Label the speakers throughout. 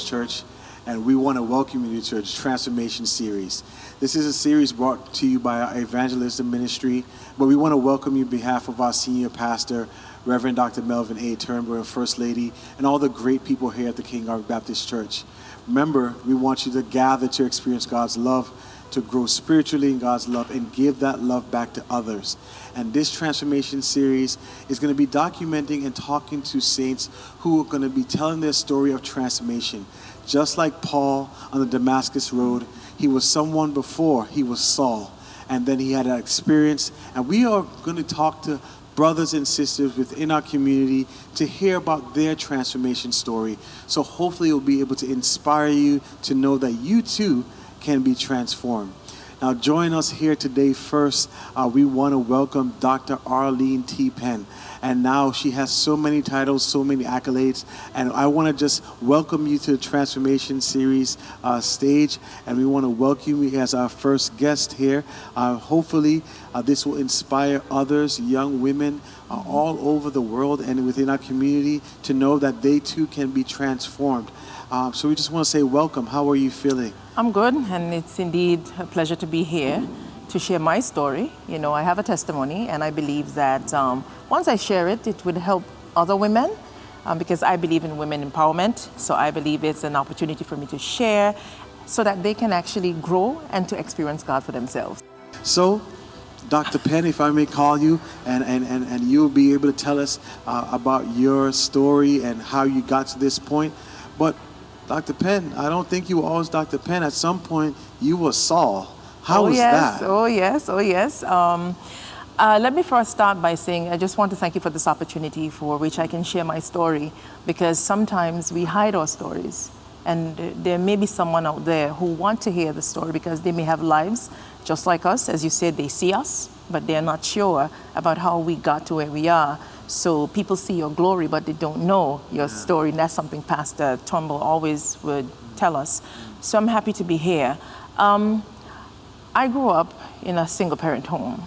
Speaker 1: Baptist Church, and we want to welcome you to the Transformation Series. This is a series brought to you by our evangelism ministry, but we want to welcome you on behalf of our senior pastor, Reverend Dr. Melvin A. Turnbull, and First Lady, and all the great people here at the King Ark Baptist Church. Remember, we want you to gather to experience God's love, to grow spiritually in God's love, and give that love back to others. And this Transformation Series is going to be documenting and talking to saints who are going to be telling their story of transformation. Just like Paul on the Damascus Road, he was someone before he was Saul, and then he had an experience. And we are going to talk to brothers and sisters within our community to hear about their transformation story. So hopefully it will be able to inspire you to know that you too can be transformed. Now join us here today first. We want to welcome Dr. Arlene T. Penn. And now she has so many titles, so many accolades. And I want to just welcome you to the Transformation Series stage. And we want to welcome you as our first guest here. Hopefully this will inspire others, young women all over the world and within our community to know that they too can be transformed. So we just want to say welcome. How are you feeling?
Speaker 2: I'm good, and it's indeed a pleasure to be here to share my story. You know, I have a testimony, and I believe that once I share it, it would help other women because I believe in women empowerment. So I believe it's an opportunity for me to share so that they can actually grow and to experience God for themselves.
Speaker 1: So, Dr. Penn, if I may call you, and you'll be able to tell us about your story and how you got to this point. But Dr. Penn, I don't think you were always Dr. Penn. At some point, you were Saul. How was that?
Speaker 2: Oh, yes. Let me first start by saying I just want to thank you for this opportunity for which I can share my story, because sometimes we hide our stories. And there may be someone out there who want to hear the story because they may have lives just like us. As you said, they see us, but they're not sure about how we got to where we are. So people see your glory, but they don't know your story. And that's something Pastor Turnbull always would tell us. So I'm happy to be here. I grew up in a single-parent home,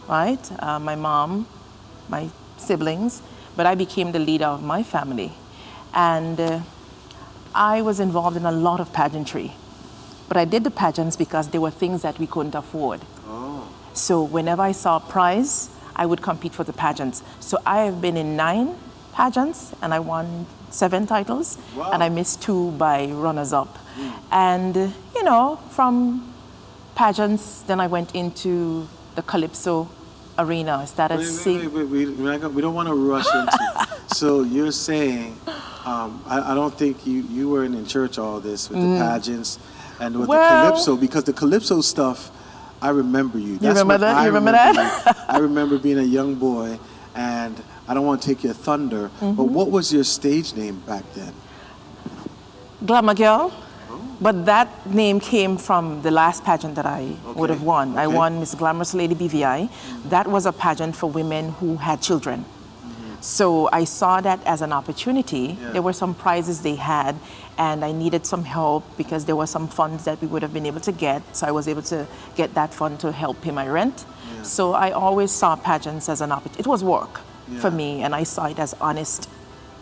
Speaker 2: right? My mom, my siblings, but I became the leader of my family. And I was involved in a lot of pageantry. But I did the pageants because there were things that we couldn't afford. Oh. So whenever I saw a prize, I would compete for the pageants. So I have been in 9 pageants, and I won 7 titles. Wow. And I missed 2 by runners-up. And, you know, from pageants, then I went into the Calypso arena. I started singing.
Speaker 1: We don't want to rush into. So you're saying, I don't think you weren't in church all this with the pageants and with the Calypso, because the Calypso stuff, I remember you.
Speaker 2: You remember that?
Speaker 1: I remember being a young boy, and I don't want to take your thunder, but what was your stage name back then?
Speaker 2: Glamour Girl. Oh. But that name came from the last pageant that I would have won. Okay. I won Miss Glamorous Lady BVI. That was a pageant for women who had children. So I saw that as an opportunity. Yeah. There were some prizes they had, and I needed some help because there were some funds that we would have been able to get. So I was able to get that fund to help pay my rent. Yeah. So I always saw pageants as an opportunity. It was work for me, and I saw it as honest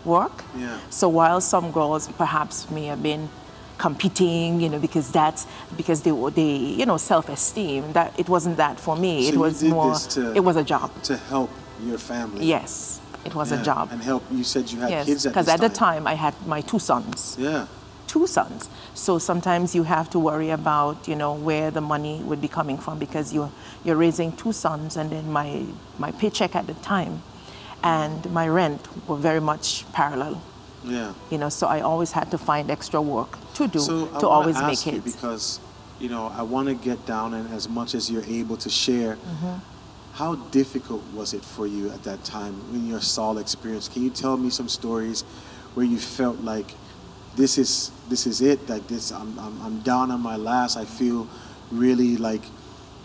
Speaker 2: work. Yeah. So while some girls perhaps may have been competing, you know, because they you know, self-esteem, that it wasn't that for me.
Speaker 1: So
Speaker 2: it was more. It was a job
Speaker 1: to help your family.
Speaker 2: Yes. It was a job.
Speaker 1: And help, you said you had kids at this time.
Speaker 2: Because at the time I had my 2 sons. Yeah. 2 sons. So sometimes you have to worry about, you know, where the money would be coming from, because you're raising 2 sons, and then my paycheck at the time and my rent were very much parallel. Yeah. You know, so I always had to find extra work to do to always make it.
Speaker 1: Because, you know, I want to get down, and as much as you're able to share, how difficult was it for you at that time in your Saul experience? Can you tell me some stories where you felt like this is it, like this, I'm down on my last, I feel really like,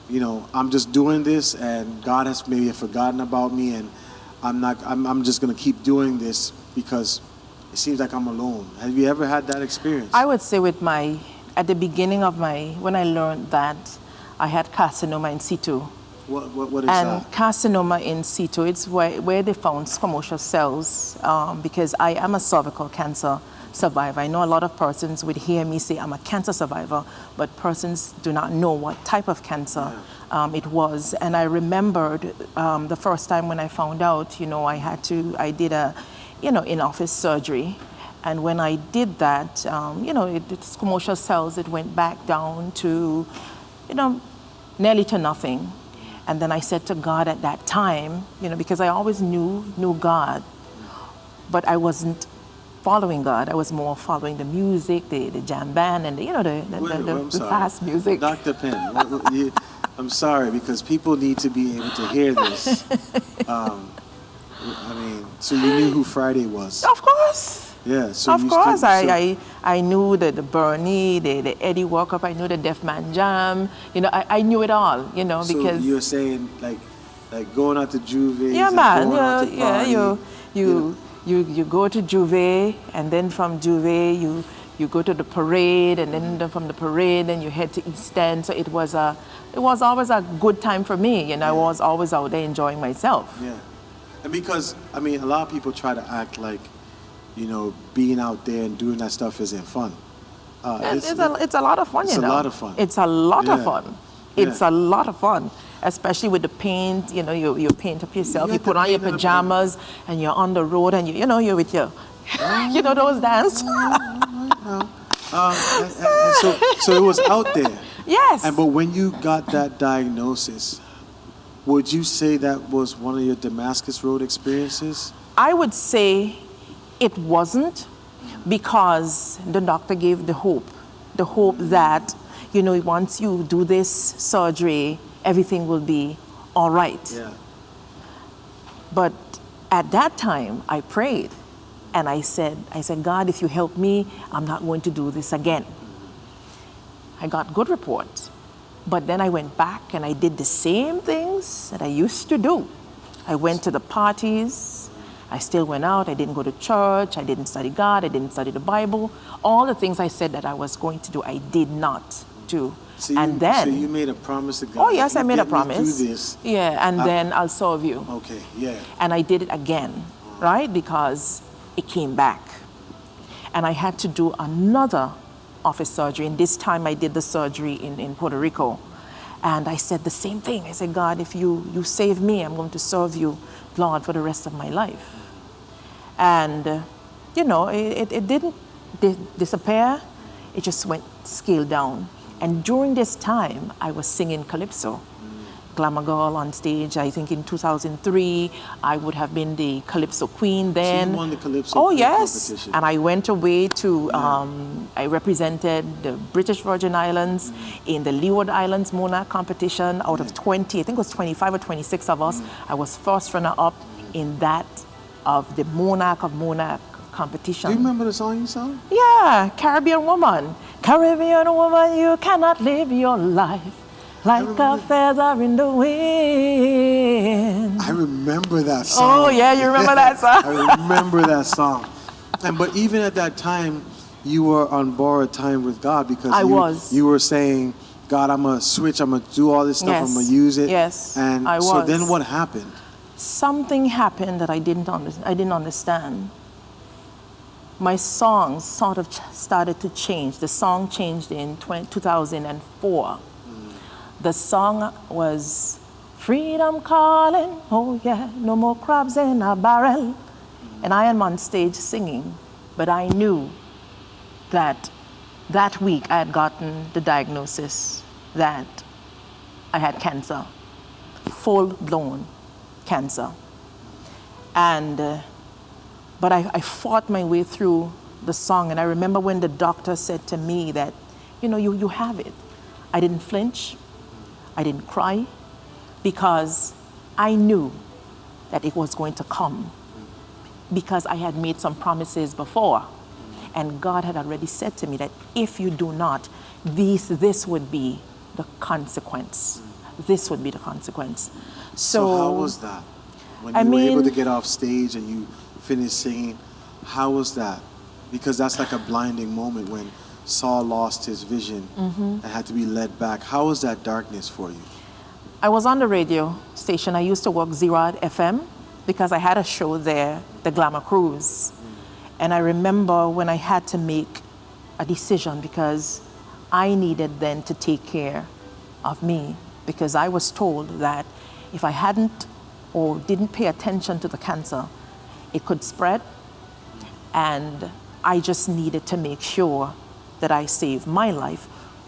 Speaker 1: you know, I'm just doing this and God has maybe forgotten about me, and I'm just gonna keep doing this because it seems like I'm alone. Have you ever had that experience?
Speaker 2: I would say at the beginning of when I learned that I had carcinoma in situ.
Speaker 1: What is that?
Speaker 2: And carcinoma in situ, it's where they found squamous cells, because I am a cervical cancer survivor. I know a lot of persons would hear me say I'm a cancer survivor, but persons do not know what type of cancer it was. And I remembered the first time when I found out, I did a, in-office surgery. And when I did that, it's commercial cells, it went back down to, nearly to nothing. And then I said to God at that time, because I always knew God, but I wasn't following God. I was more following the music, the jam band, and the fast music.
Speaker 1: Dr. Penn, I'm sorry, because people need to be able to hear this. So you knew who Friday was?
Speaker 2: Of course.
Speaker 1: Yeah, so
Speaker 2: of course, I knew the Bernie, the Eddie Walkup, I knew the Deaf Man Jam, I knew it all, because...
Speaker 1: So you're saying, like going out to Juve...
Speaker 2: Yeah, man, you go to Juve, and then from Juve, you go to the parade, and then from the parade, then you head to East End, so it was always a good time for me, I was always out there enjoying myself.
Speaker 1: Yeah, and because, a lot of people try to act like, being out there and doing that stuff isn't fun.
Speaker 2: It's a lot of fun,
Speaker 1: It's a lot of fun.
Speaker 2: It's a lot of fun.
Speaker 1: Yeah.
Speaker 2: It's a lot of fun, especially with the paint. You paint up yourself. You put on your pajamas, and you're on the road, and you're with your, those dance.
Speaker 1: So it was out there.
Speaker 2: Yes.
Speaker 1: But when you got that diagnosis, would you say that was one of your Damascus Road experiences?
Speaker 2: I would say it wasn't, because the doctor gave the hope that, once you do this surgery, everything will be all right.
Speaker 1: Yeah.
Speaker 2: But at that time, I prayed, and I said, God, if you help me, I'm not going to do this again. I got good reports, but then I went back and I did the same things that I used to do. I went to the parties. I still went out. I didn't go to church. I didn't study God. I didn't study the Bible. All the things I said that I was going to do, I did not do.
Speaker 1: So you made a promise to God.
Speaker 2: Oh, yes, I made a promise.
Speaker 1: Do this.
Speaker 2: Yeah, and then I'll serve you.
Speaker 1: Okay, yeah.
Speaker 2: And I did it again, right? Because it came back. And I had to do another office surgery. And this time I did the surgery in Puerto Rico. And I said the same thing. I said, God, if you save me, I'm going to serve you, Lord, for the rest of my life. And, it didn't disappear. It just went scaled down. And during this time, I was singing calypso. Glamour Girl on stage, I think in 2003, I would have been the calypso queen then.
Speaker 1: So you won the calypso
Speaker 2: competition. And I went away to, I represented the British Virgin Islands in the Leeward Islands Monarch competition. Out of 20, I think it was 25 or 26 of us, I was first runner-up in that of the Monarch of Monarch competition.
Speaker 1: Do you remember the song you sang?
Speaker 2: Yeah, Caribbean Woman. Caribbean woman, you cannot live your life like a feather in the wind.
Speaker 1: I remember that song.
Speaker 2: Oh, yeah, you remember that song?
Speaker 1: I remember that song. But even at that time, you were on borrowed time with God, because you were saying, God, I'm going to switch, I'm going to do all this stuff, I'm going to use it.
Speaker 2: Yes,
Speaker 1: and
Speaker 2: I was.
Speaker 1: So then what happened?
Speaker 2: Something happened that I didn't understand. My songs sort of started to change. The song changed in 2004. The song was Freedom Calling, oh yeah, no more crabs in a barrel. And I am on stage singing, but I knew that week I had gotten the diagnosis that I had cancer, full-blown cancer. And but I fought my way through the song, and I remember when the doctor said to me that, you have it. I didn't flinch, I didn't cry, because I knew that it was going to come, because I had made some promises before, and God had already said to me that if you do not, this would be the consequence. This would be the consequence.
Speaker 1: So how was that? When you were able to get off stage and you finished singing, how was that? Because that's like a blinding moment when Saul lost his vision and had to be led back. How was that darkness for you?
Speaker 2: I was on the radio station. I used to work Zerad FM because I had a show there, the Glamour Cruise. And I remember when I had to make a decision because I needed then to take care of me, because I was told that if I hadn't or didn't pay attention to the cancer, it could spread, and I just needed to make sure that I saved my life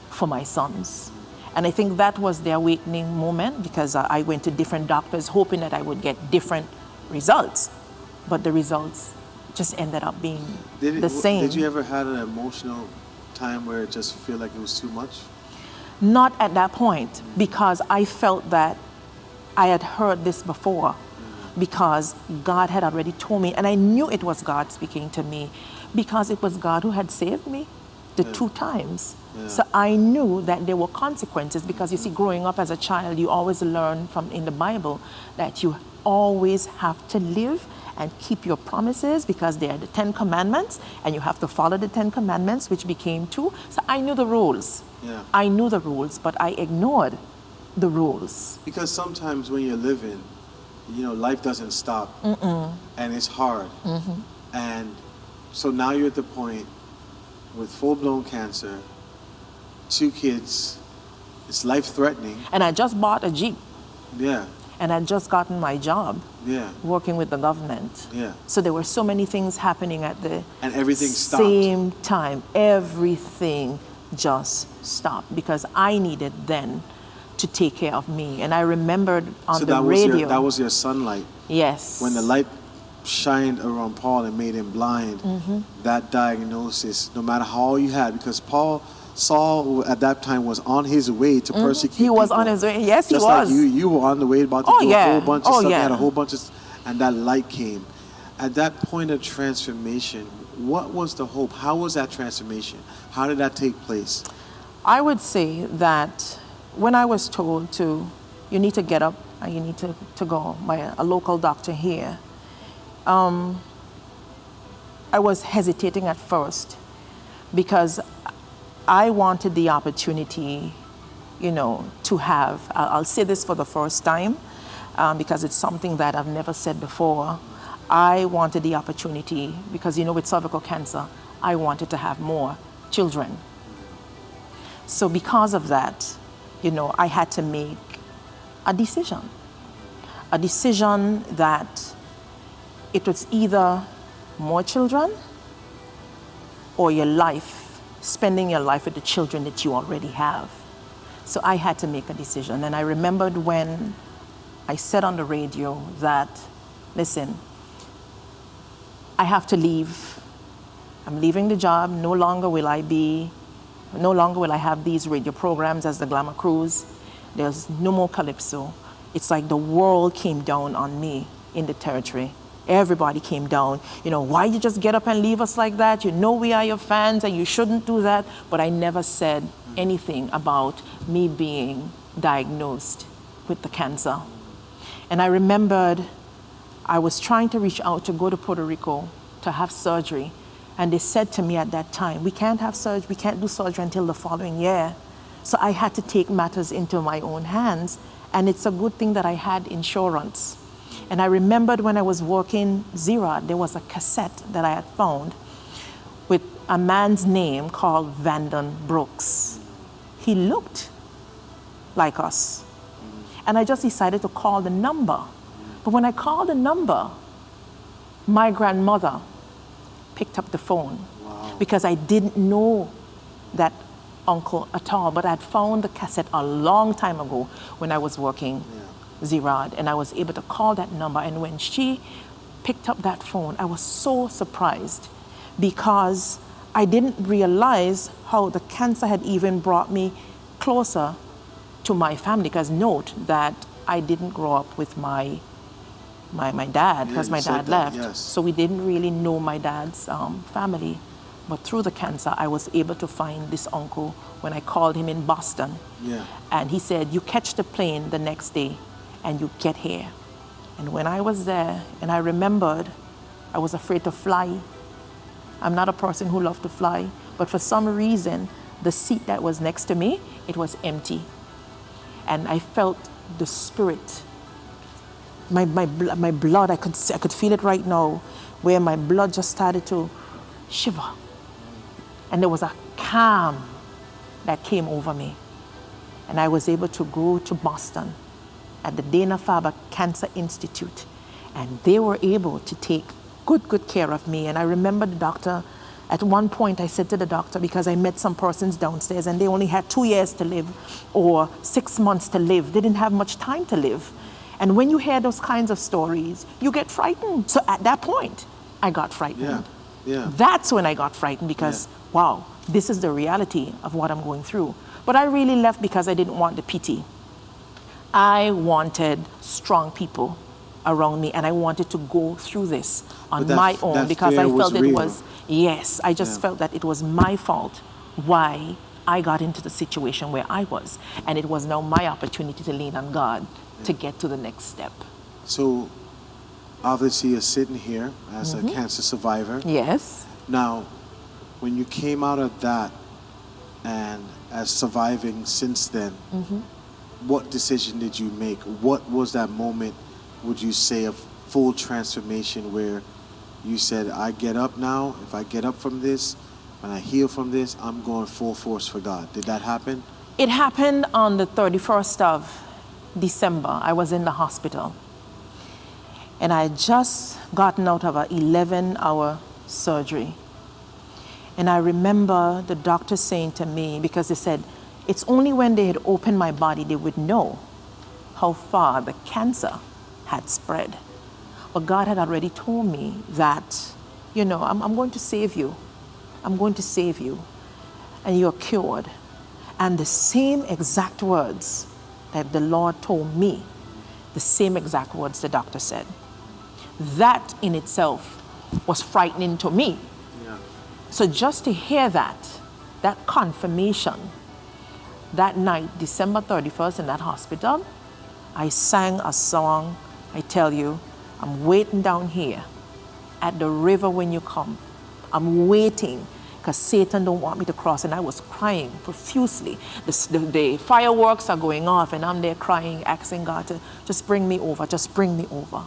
Speaker 2: for my sons. And I think that was the awakening moment, because I went to different doctors hoping that I would get different results, but the results just ended up being the same.
Speaker 1: Did you ever had an emotional time where it just feel like it was too much?
Speaker 2: Not at that point, because I felt that I had heard this before, because God had already told me, and I knew it was God speaking to me, because it was God who had saved me the 2 times. So I knew that there were consequences, because you see, growing up as a child, you always learn from in the Bible that you always have to live and keep your promises, because they are the 10 commandments, and you have to follow the 10 commandments, which became 2. So I knew the rules.
Speaker 1: Yeah.
Speaker 2: I knew the rules, but I ignored the rules.
Speaker 1: Because sometimes when you're living, life doesn't stop. And it's hard. And so now you're at the point with full-blown cancer, 2 kids, it's life-threatening.
Speaker 2: And I just bought a Jeep.
Speaker 1: Yeah.
Speaker 2: And I'd just gotten my job.
Speaker 1: Yeah.
Speaker 2: Working with the government.
Speaker 1: Yeah.
Speaker 2: So there were so many things happening at the
Speaker 1: and everything stopped.
Speaker 2: Same time. Everything just stopped, because I needed then to take care of me. And I remembered on the radio.
Speaker 1: That was your sunlight.
Speaker 2: Yes.
Speaker 1: When the light shined around Paul and made him blind, that diagnosis, no matter how you had, because Saul at that time was on his way to persecute
Speaker 2: He was
Speaker 1: people.
Speaker 2: on his way. Yes, he was.
Speaker 1: Just like you were on the way about to do a whole bunch of stuff. You had a whole bunch of, and that light came. At that point of transformation, what was the hope? How was that transformation? How did that take place?
Speaker 2: I would say that when I was told you need to get up and you need to go by a local doctor here, I was hesitating at first, because I wanted the opportunity, to have, I'll say this for the first time, because it's something that I've never said before. I wanted the opportunity, because, with cervical cancer, I wanted to have more children. So because of that, I had to make a decision that it was either more children or your life, spending your life with the children that you already have. So I had to make a decision. And I remembered when I said on the radio that, listen, I have to leave. I'm leaving the job. No longer will I have these radio programs as the Glamour Cruise. There's no more Calypso. It's like the world came down on me in the territory. Everybody came down. Why you just get up and leave us like that? We are your fans and you shouldn't do that. But I never said anything about me being diagnosed with the cancer. And I remembered I was trying to reach out to go to Puerto Rico to have surgery. And they said to me at that time, we can't have surgery, we can't do surgery until the following year. So I had to take matters into my own hands. And it's a good thing that I had insurance. And I remembered when I was working Zerad, there was a cassette that I had found with a man's name called Vandon Brooks. He looked like us. And I just decided to call the number. But when I called the number, my grandmother picked up the phone.
Speaker 1: Wow.
Speaker 2: Because I didn't know that uncle at all, but I had found the cassette a long time ago when I was working Zerad, and I was able to call that number. And when she picked up that phone, I was so surprised, because I didn't realize how the cancer had even brought me closer to my family. Because note that I didn't grow up with my dad, because my dad left.
Speaker 1: Yes.
Speaker 2: So we didn't really know my dad's family. But through the cancer, I was able to find this uncle when I called him in Boston.
Speaker 1: Yeah.
Speaker 2: And he said, you catch the plane the next day and you get here. And when I was there, and I remembered, I was afraid to fly. I'm not a person who loved to fly, but for some reason, the seat that was next to me, it was empty. And I felt the spirit, my blood, I could feel it right now, where my blood just started to shiver. And there was a calm that came over me. And I was able to go to Boston at the Dana-Farber Cancer Institute. And they were able to take good care of me. And I remember the doctor, at one point I said to the doctor, because I met some persons downstairs and they only had 2 years to live or 6 months to live. They didn't have much time to live. And when you hear those kinds of stories, you get frightened. So at that point, I got frightened.
Speaker 1: Yeah.
Speaker 2: That's when I got frightened because, wow, this is the reality of what I'm going through. But I really left because I didn't want the pity. I wanted strong people around me, and I wanted to go through this on my own because I felt it was, I just felt that it was my fault why I got into the situation where I was. And it was now my opportunity to lean on God to get to the next step.
Speaker 1: So obviously you're sitting here as a cancer survivor.
Speaker 2: Yes.
Speaker 1: Now, when you came out of that and as surviving since then, what decision did you make? What was that moment, would you say, of full transformation where you said, I get up now, if I get up from this, and I heal from this, I'm going full force for God? Did that happen?
Speaker 2: It happened on the 31st of December. I was in the hospital. And I had just gotten out of an 11-hour surgery. And I remember the doctor saying to me, because they said, it's only when they had opened my body they would know how far the cancer had spread. But God had already told me that, you know, I'm going to save you. I'm going to save you. And you're cured. And the same exact words that the Lord told me, the same exact words the doctor said. That in itself was frightening to me.
Speaker 1: Yeah.
Speaker 2: So just to hear that confirmation, that night, December 31st in that hospital, I sang a song. I tell you, I'm waiting down here at the river when you come. I'm waiting because Satan don't want me to cross. And I was crying profusely. The fireworks are going off and I'm there crying, asking God to just bring me over, just bring me over.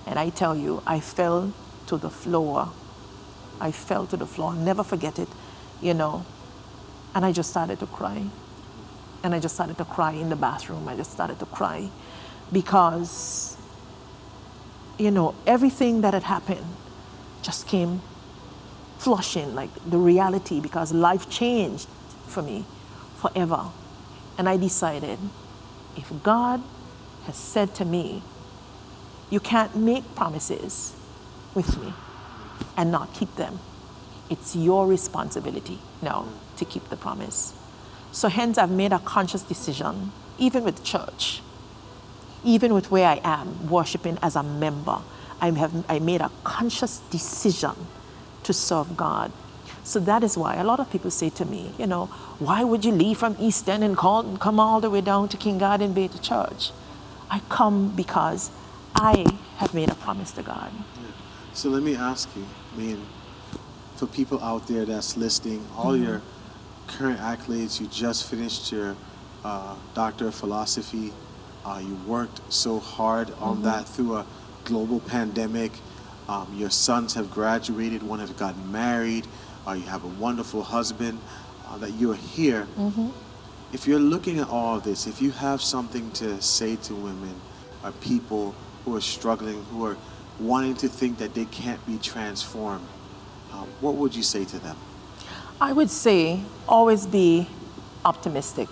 Speaker 2: And I tell you, I fell to the floor. I fell to the floor. I'll never forget it, you know. And I just started to cry. And I just started to cry in the bathroom. I just started to cry because, you know, everything that had happened just came flushing, like the reality, because life changed for me forever. And I decided, if God has said to me, you can't make promises with me and not keep them. It's your responsibility now to keep the promise. So hence I've made a conscious decision, even with church, even with where I am, worshiping as a member, I made a conscious decision to serve God. So that is why a lot of people say to me, you know, why would you leave from East End and come all the way down to King Garden Bay to church? I come because I have made a promise to God.
Speaker 1: Yeah. So let me ask you, I mean, for people out there that's listening, all your current accolades, you just finished your Doctor of Philosophy, you worked so hard on that through a global pandemic, your sons have graduated, one has gotten married, you have a wonderful husband, that you're here. If you're looking at all of this, if you have something to say to women or people who are struggling, who are wanting to think that they can't be transformed, what would you say to them?
Speaker 2: I would say always be optimistic.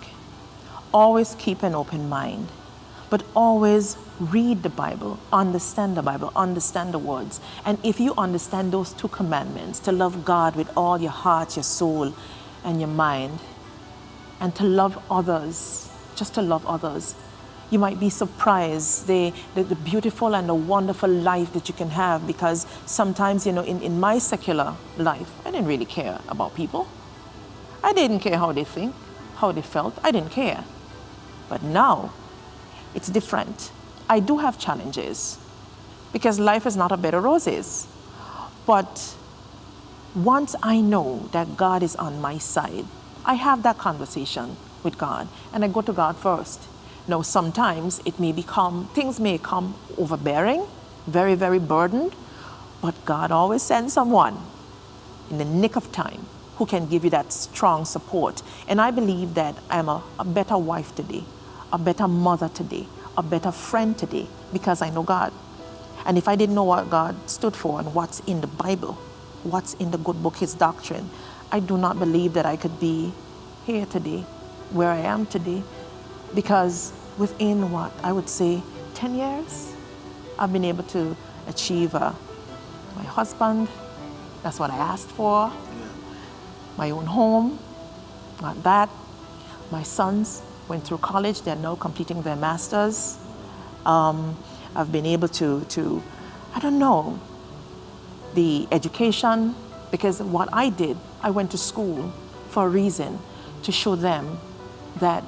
Speaker 2: Always keep an open mind. But always read the Bible, understand the words. And if you understand those 2 commandments, to love God with all your heart, your soul, and your mind, and to love others, just to love others, you might be surprised the beautiful and the wonderful life that you can have, because sometimes, you know, in my secular life, I didn't really care about people. I didn't care how they think, how they felt. I didn't care. But now, it's different. I do have challenges because life is not a bed of roses. But once I know that God is on my side, I have that conversation with God and I go to God first. Now, sometimes things may come overbearing, very, very burdened, but God always sends someone in the nick of time, who can give you that strong support. And I believe that I'm a better wife today, a better mother today, a better friend today, because I know God. And if I didn't know what God stood for and what's in the Bible, what's in the good book, his doctrine, I do not believe that I could be here today, where I am today, because within what, I would say 10 years, I've been able to achieve my husband, that's what I asked for, my own home, got that. My sons went through college, they're now completing their masters. I've been able to, I don't know, the education, because what I did, I went to school for a reason, to show them that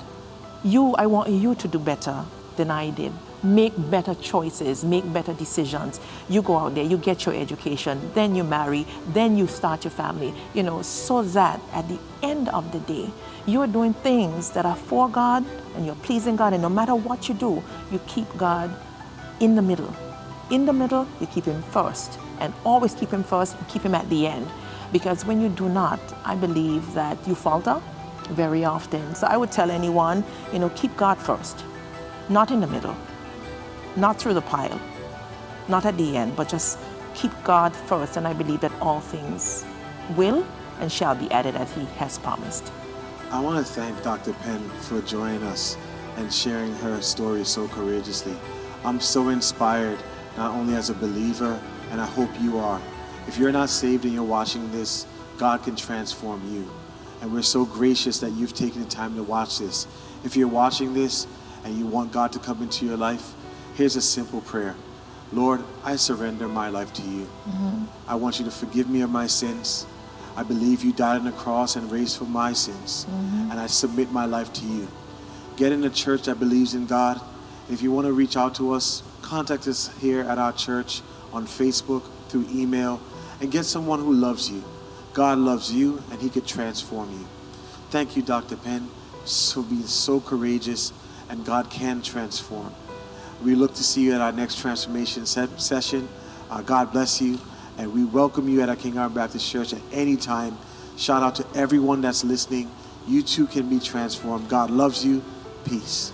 Speaker 2: I want you to do better than I did. Make better choices, make better decisions. You go out there, you get your education, then you marry, then you start your family, so that at the end of the day, you're doing things that are for God and you're pleasing God, and no matter what you do, you keep God in the middle. In the middle, you keep him first, and always keep him first and keep him at the end. Because when you do not, I believe that you falter very often. So I would tell anyone, keep God first, not in the middle, not through the pile, not at the end, but just keep God first. And I believe that all things will and shall be added as he has promised.
Speaker 1: I want to thank Dr. Penn for joining us and sharing her story so courageously. I'm so inspired, not only as a believer, and I hope you are. If you're not saved and you're watching this, God can transform you. And we're so gracious that you've taken the time to watch this. If you're watching this and you want God to come into your life, here's a simple prayer. Lord, I surrender my life to you. I want you to forgive me of my sins. I believe you died on the cross and raised for my sins. And I submit my life to you. Get in a church that believes in God. If you want to reach out to us, contact us here at our church on Facebook, through email, and get someone who loves you. God loves you, and he could transform you. Thank you, Dr. Penn, for being so courageous, and God can transform. We look to see you at our next transformation session. God bless you, and we welcome you at our King Arm Baptist Church at any time. Shout out to everyone that's listening. You too can be transformed. God loves you. Peace.